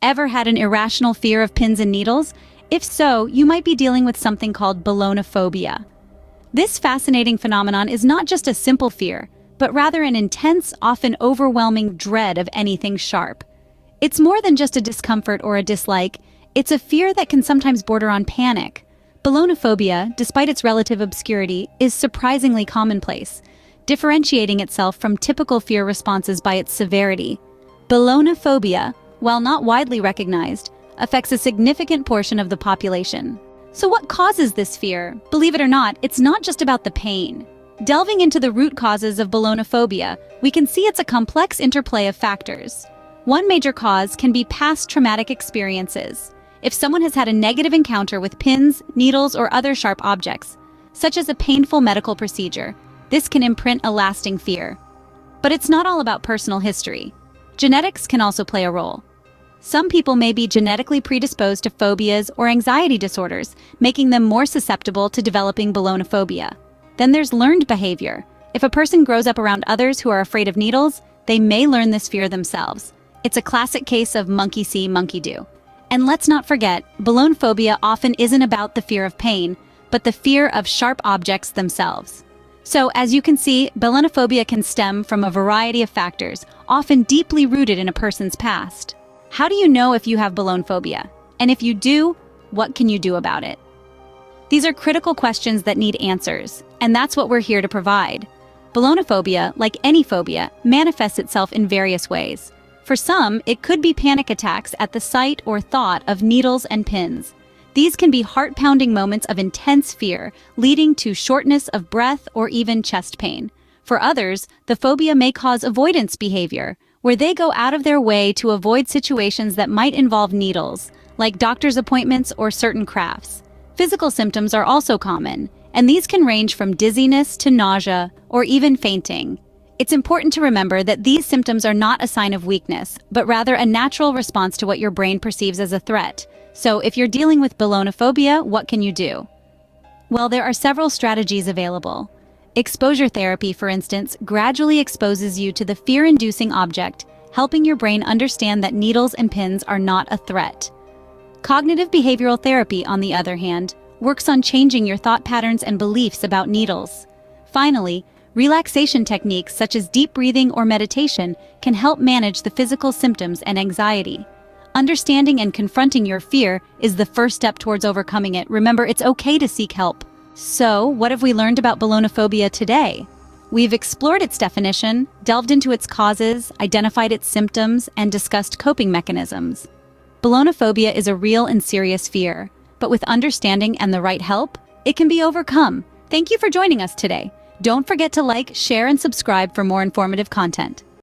Ever had an irrational fear of pins and needles? If so, you might be dealing with something called Belonephobia. This fascinating phenomenon is not just a simple fear, but rather an intense, often overwhelming dread of anything sharp. It's more than just a discomfort or a dislike, it's a fear that can sometimes border on panic. Belonephobia, despite its relative obscurity, is surprisingly commonplace, differentiating itself from typical fear responses by its severity. Belonephobia, while not widely recognized, affects a significant portion of the population. So what causes this fear? Believe it or not, it's not just about the pain. Delving into the root causes of Belonephobia, we can see it's a complex interplay of factors. One major cause can be past traumatic experiences. If someone has had a negative encounter with pins, needles, or other sharp objects, such as a painful medical procedure, this can imprint a lasting fear. But it's not all about personal history. Genetics can also play a role. Some people may be genetically predisposed to phobias or anxiety disorders, making them more susceptible to developing Belonephobia. Then there's learned behavior. If a person grows up around others who are afraid of needles, they may learn this fear themselves. It's a classic case of monkey see, monkey do. And let's not forget, Belonephobia often isn't about the fear of pain, but the fear of sharp objects themselves. So, as you can see, Belonephobia can stem from a variety of factors, often deeply rooted in a person's past. How do you know if you have Belonephobia? And if you do, what can you do about it? These are critical questions that need answers, and that's what we're here to provide. Belonephobia, like any phobia, manifests itself in various ways. For some, it could be panic attacks at the sight or thought of needles and pins. These can be heart-pounding moments of intense fear, leading to shortness of breath or even chest pain. For others, the phobia may cause avoidance behavior, where they go out of their way to avoid situations that might involve needles, like doctor's appointments or certain crafts. Physical symptoms are also common, and these can range from dizziness to nausea or even fainting. It's important to remember that these symptoms are not a sign of weakness, but rather a natural response to what your brain perceives as a threat. So if you're dealing with Belonephobia, what can you do? Well, there are several strategies available. Exposure therapy, for instance, gradually exposes you to the fear-inducing object, helping your brain understand that needles and pins are not a threat. Cognitive behavioral therapy, on the other hand, works on changing your thought patterns and beliefs about needles. Finally, relaxation techniques such as deep breathing or meditation can help manage the physical symptoms and anxiety. Understanding and confronting your fear is the first step towards overcoming it. Remember, it's okay to seek help. So, what have we learned about Belonephobia today? We've explored its definition, delved into its causes, identified its symptoms, and discussed coping mechanisms. Belonephobia is a real and serious fear, but with understanding and the right help, it can be overcome. Thank you for joining us today. Don't forget to like, share, and subscribe for more informative content.